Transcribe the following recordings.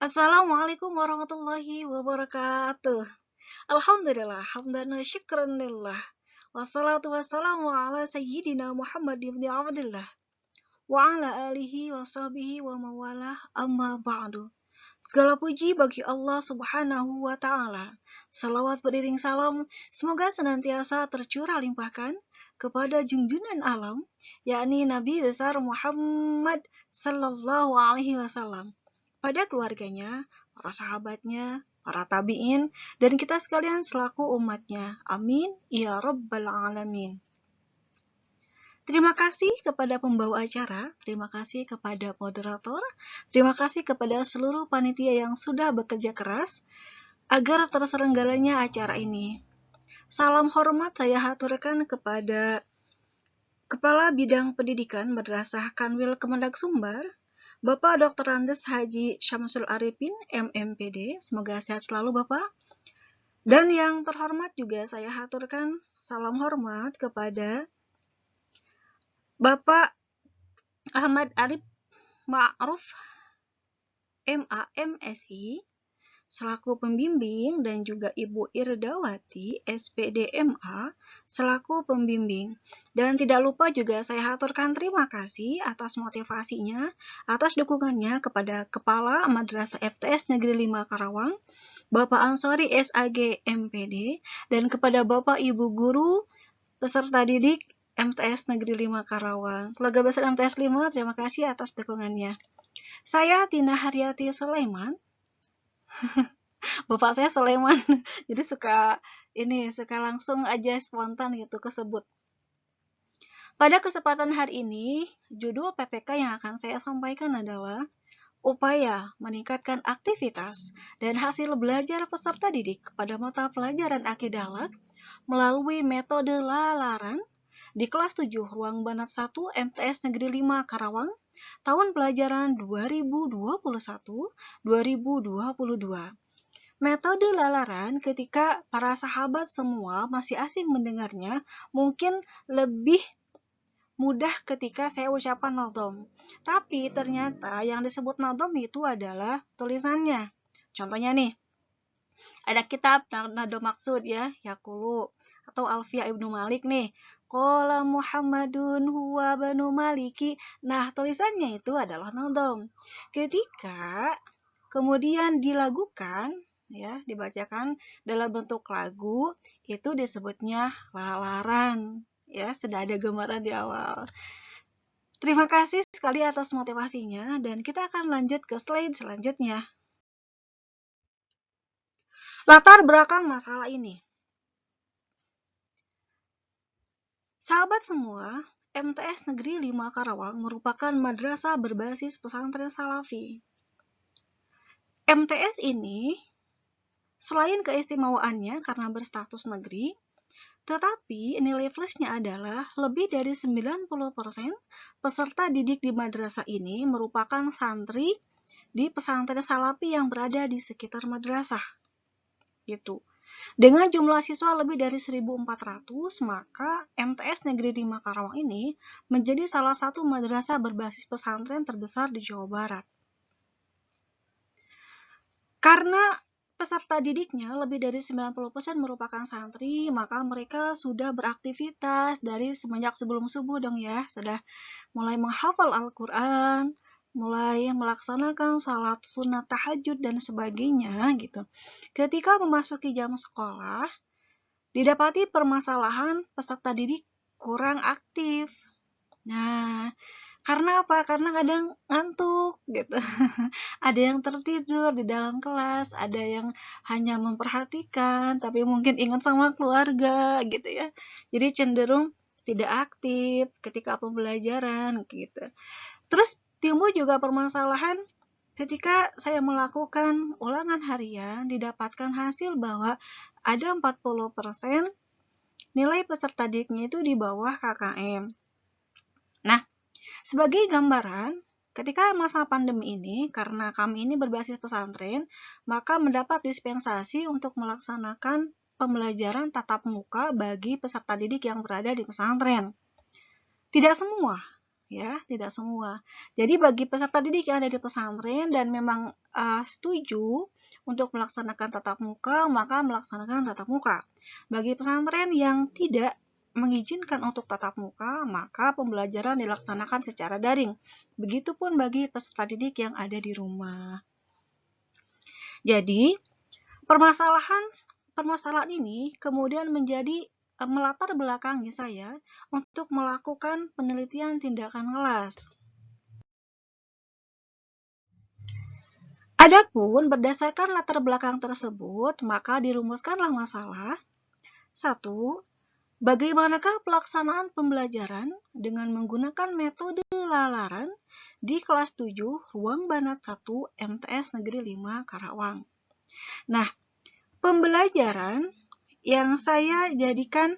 Assalamualaikum warahmatullahi wabarakatuh. Alhamdulillah, hamdan wa syukran lillah. Wassalatu wassalamu ala sayyidina Muhammad ibn Abdullah wa ala alihi wa sahbihi wa mawalah amma ba'du. Segala puji bagi Allah Subhanahu wa taala. Salawat beriring salam semoga senantiasa tercurah limpahkan kepada junjungan alam, yakni Nabi besar Muhammad sallallahu alaihi wasallam, pada keluarganya, para sahabatnya, para tabi'in, dan kita sekalian selaku umatnya. Amin, ya rabbal alamin. Terima kasih kepada pembawa acara, terima kasih kepada moderator, terima kasih kepada seluruh panitia yang sudah bekerja keras agar terselenggaranya acara ini. Salam hormat saya haturkan kepada Kepala Bidang Pendidikan Madrasah Kanwil Kemendag Sumbar, Bapak Dr. Andes Haji Syamsul Arifin, MMPD, semoga sehat selalu Bapak. Dan yang terhormat juga saya haturkan salam hormat kepada Bapak Ahmad Arif Ma'ruf, MA, MSI, selaku pembimbing, dan juga Ibu Irdawati, SPD MA, selaku pembimbing. Dan tidak lupa juga saya haturkan terima kasih atas motivasinya, atas dukungannya kepada Kepala Madrasah FTS Negeri 5 Karawang, Bapak Ansori SAG MPD, dan kepada Bapak Ibu Guru peserta didik MTS Negeri 5 Karawang. Keluarga besar MTS 5, terima kasih atas dukungannya. Saya Tina Haryati Sulaiman. Bapak saya Sulaiman, jadi suka langsung aja spontan gitu kesebut. Pada kesempatan hari ini, judul PTK yang akan saya sampaikan adalah upaya meningkatkan aktivitas dan hasil belajar peserta didik pada mata pelajaran akidah melalui metode lalaran di kelas 7 Ruang Banat 1 MTS Negeri 5 Karawang tahun pelajaran 2021-2022. Metode lalaran ketika para sahabat semua masih asing mendengarnya mungkin lebih mudah ketika saya ucapkan nadom. Tapi ternyata yang disebut nadom itu adalah tulisannya. Contohnya nih, ada kitab nadom maksud ya, Yaqulu atau Alfiya Ibnu Malik nih. Qala Muhammadun huwa banu Maliki. Nah, tulisannya itu adalah nadom. Ketika kemudian dilagukan, ya, dibacakan dalam bentuk lagu, itu disebutnya lalaran. Ya, sudah ada gambaran di awal. Terima kasih sekali atas motivasinya, dan kita akan lanjut ke slide selanjutnya. Latar belakang masalah ini. Sahabat semua, MTS Negeri 5 Karawang merupakan madrasah berbasis pesantren salafi. MTS ini, selain keistimewaannya karena berstatus negeri, tetapi nilai plusnya adalah lebih dari 90% peserta didik di madrasah ini merupakan santri di pesantren salafi yang berada di sekitar madrasah. Gitu. Dengan jumlah siswa lebih dari 1.400, maka MTS Negeri 5 Karawang ini menjadi salah satu madrasah berbasis pesantren terbesar di Jawa Barat. Karena peserta didiknya lebih dari 90% merupakan santri, maka mereka sudah beraktivitas dari semenjak sebelum subuh dong ya, sudah mulai menghafal Al-Quran, mulai melaksanakan salat sunat tahajud dan sebagainya gitu. Ketika memasuki jam sekolah, didapati permasalahan peserta didik kurang aktif. Nah, karena apa? Karena kadang ngantuk gitu. Ada yang tertidur di dalam kelas, ada yang hanya memperhatikan tapi mungkin ingat sama keluarga gitu ya. Jadi cenderung tidak aktif ketika pembelajaran gitu. Terus timbul juga permasalahan ketika saya melakukan ulangan harian, didapatkan hasil bahwa ada 40% nilai peserta didiknya itu di bawah KKM. Nah, sebagai gambaran, ketika masa pandemi ini, karena kami ini berbasis pesantren, maka mendapat dispensasi untuk melaksanakan pembelajaran tatap muka bagi peserta didik yang berada di pesantren. Tidak semua, ya, tidak semua. Jadi bagi peserta didik yang ada di pesantren dan memang setuju untuk melaksanakan tatap muka, maka melaksanakan tatap muka. Bagi pesantren yang tidak mengizinkan untuk tatap muka, maka pembelajaran dilaksanakan secara daring. Begitupun bagi peserta didik yang ada di rumah. Jadi, permasalahan ini kemudian menjadi melatar belakangi saya untuk melakukan penelitian tindakan kelas. Adapun berdasarkan latar belakang tersebut, maka dirumuskanlah masalah. 1. Bagaimanakah pelaksanaan pembelajaran dengan menggunakan metode lalaran di kelas 7 Ruang Banat 1 MTS Negeri 5 Karawang? Nah, pembelajaran yang saya jadikan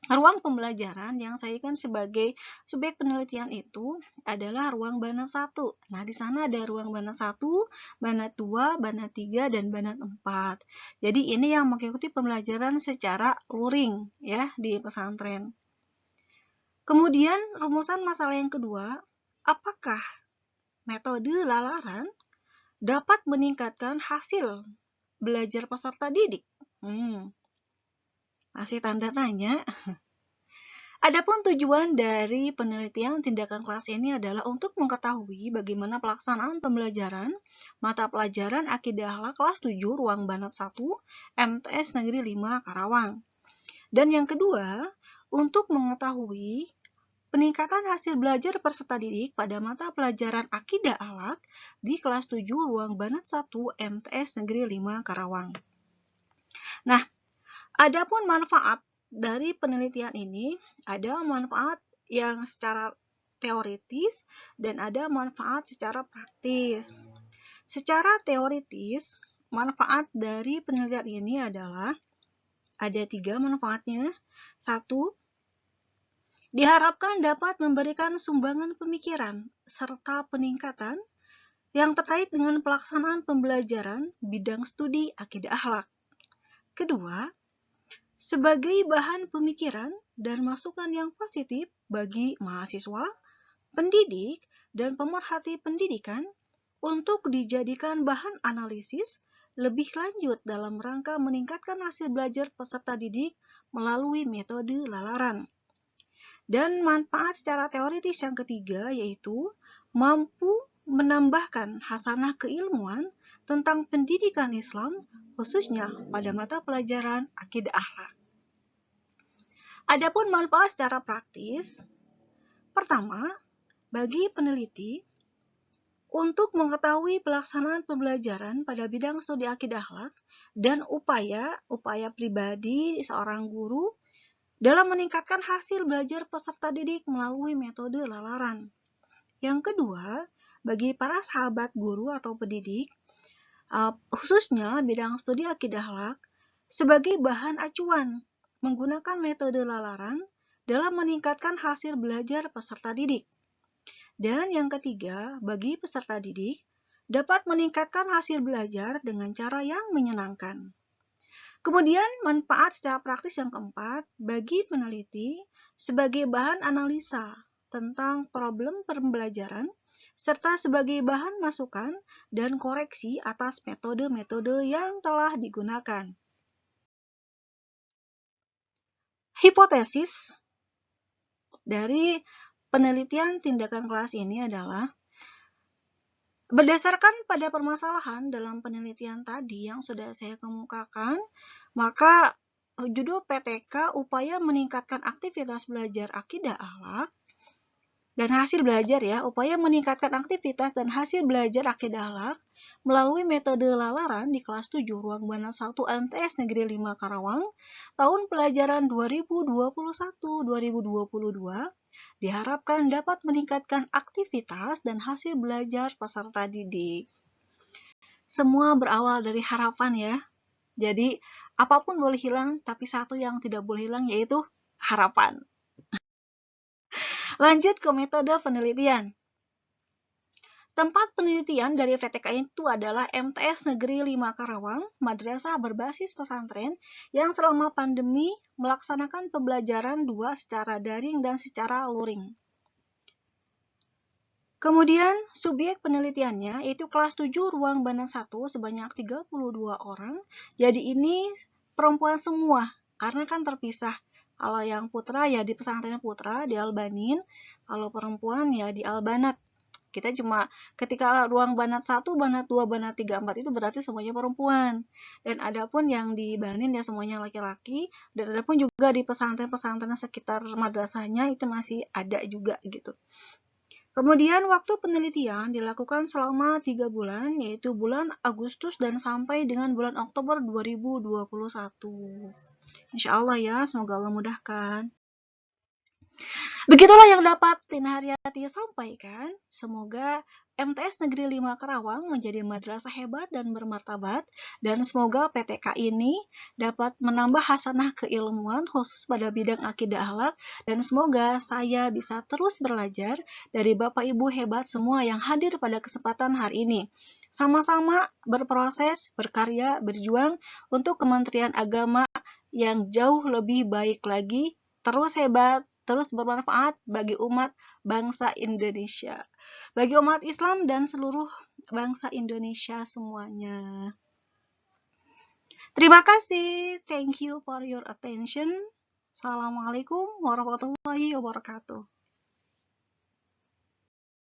ruang pembelajaran yang saya kan sebagai subjek penelitian itu adalah ruang Banat 1. Nah, di sana ada ruang Banat 1, Banat 2, Banat 3, dan Banat 4. Jadi ini yang mengikuti pembelajaran secara luring ya di pesantren. Kemudian rumusan masalah yang kedua, apakah metode lalaran dapat meningkatkan hasil belajar peserta didik? Masih tanda tanya. Adapun tujuan dari penelitian tindakan kelas ini adalah untuk mengetahui bagaimana pelaksanaan pembelajaran mata pelajaran Akidah Akhlak kelas 7 Ruang Banat 1 MTS Negeri 5 Karawang. Dan yang kedua, untuk mengetahui peningkatan hasil belajar peserta didik pada mata pelajaran Akidah Akhlak di kelas 7 Ruang Banat 1 MTS Negeri 5 Karawang. Nah, adapun manfaat dari penelitian ini, ada manfaat yang secara teoritis dan ada manfaat secara praktis. Secara teoritis, manfaat dari penelitian ini adalah ada 3 manfaatnya. 1, diharapkan dapat memberikan sumbangan pemikiran serta peningkatan yang terkait dengan pelaksanaan pembelajaran bidang studi Akidah Akhlak. Kedua, sebagai bahan pemikiran dan masukan yang positif bagi mahasiswa, pendidik, dan pemerhati pendidikan untuk dijadikan bahan analisis lebih lanjut dalam rangka meningkatkan hasil belajar peserta didik melalui metode lalaran. Dan manfaat secara teoritis yang ketiga yaitu mampu menambahkan hasanah keilmuan tentang pendidikan Islam khususnya pada mata pelajaran Akidah Akhlak. Adapun manfaat secara praktis, pertama, bagi peneliti untuk mengetahui pelaksanaan pembelajaran pada bidang studi Akidah Akhlak dan upaya pribadi seorang guru dalam meningkatkan hasil belajar peserta didik melalui metode lalaran. Yang kedua, bagi para sahabat guru atau pendidik, khususnya bidang studi Akidah Akhlak, sebagai bahan acuan menggunakan metode lalaran dalam meningkatkan hasil belajar peserta didik. Dan yang ketiga, bagi peserta didik, dapat meningkatkan hasil belajar dengan cara yang menyenangkan. Kemudian, manfaat secara praktis yang keempat, bagi peneliti, sebagai bahan analisa tentang problem pembelajaran, serta sebagai bahan masukan dan koreksi atas metode-metode yang telah digunakan. Hipotesis dari penelitian tindakan kelas ini adalah berdasarkan pada permasalahan dalam penelitian tadi yang sudah saya kemukakan, maka judul PTK upaya meningkatkan aktivitas belajar Akidah Akhlak dan hasil belajar ya, upaya meningkatkan aktivitas dan hasil belajar Akidah Akhlak melalui metode lalaran di kelas 7 Ruang Banat 1 MTS Negeri 5 Karawang tahun pelajaran 2021-2022 diharapkan dapat meningkatkan aktivitas dan hasil belajar peserta didik. Semua berawal dari harapan ya. Jadi apapun boleh hilang, tapi satu yang tidak boleh hilang yaitu harapan. Lanjut ke metode penelitian. Tempat penelitian dari PTK itu adalah MTS Negeri 5 Karawang, madrasah berbasis pesantren yang selama pandemi melaksanakan pembelajaran 2 secara daring dan secara luring. Kemudian subjek penelitiannya yaitu kelas 7 ruang Banat 1 sebanyak 32 orang. Jadi ini perempuan semua karena kan terpisah. Kalau yang putra ya di pesantren putra di Al-Banin, kalau perempuan ya di Al-Banat. Kita cuma ketika ruang Banat 1, Banat 2, Banat 3, 4 itu berarti semuanya perempuan. Dan adapun yang di Banin ya semuanya laki-laki, dan adapun juga di pesantren-pesantren sekitar madrasahnya itu masih ada juga gitu. Kemudian waktu penelitian dilakukan selama 3 bulan, yaitu bulan Agustus dan sampai dengan bulan Oktober 2021. Insya Allah ya, semoga Allah mudahkan. Begitulah yang dapat Tina Haryati sampaikan. Semoga MTS Negeri 5 Karawang menjadi madrasah hebat dan bermartabat, dan semoga PTK ini dapat menambah hasanah keilmuan khusus pada bidang akidah akhlak, dan semoga saya bisa terus belajar dari Bapak Ibu hebat semua yang hadir pada kesempatan hari ini. Sama-sama berproses, berkarya, berjuang untuk Kementerian Agama yang jauh lebih baik lagi, terus hebat, terus bermanfaat bagi umat bangsa Indonesia, bagi umat Islam dan seluruh bangsa Indonesia semuanya. Terima kasih. Thank you for your attention. Assalamualaikum warahmatullahi wabarakatuh.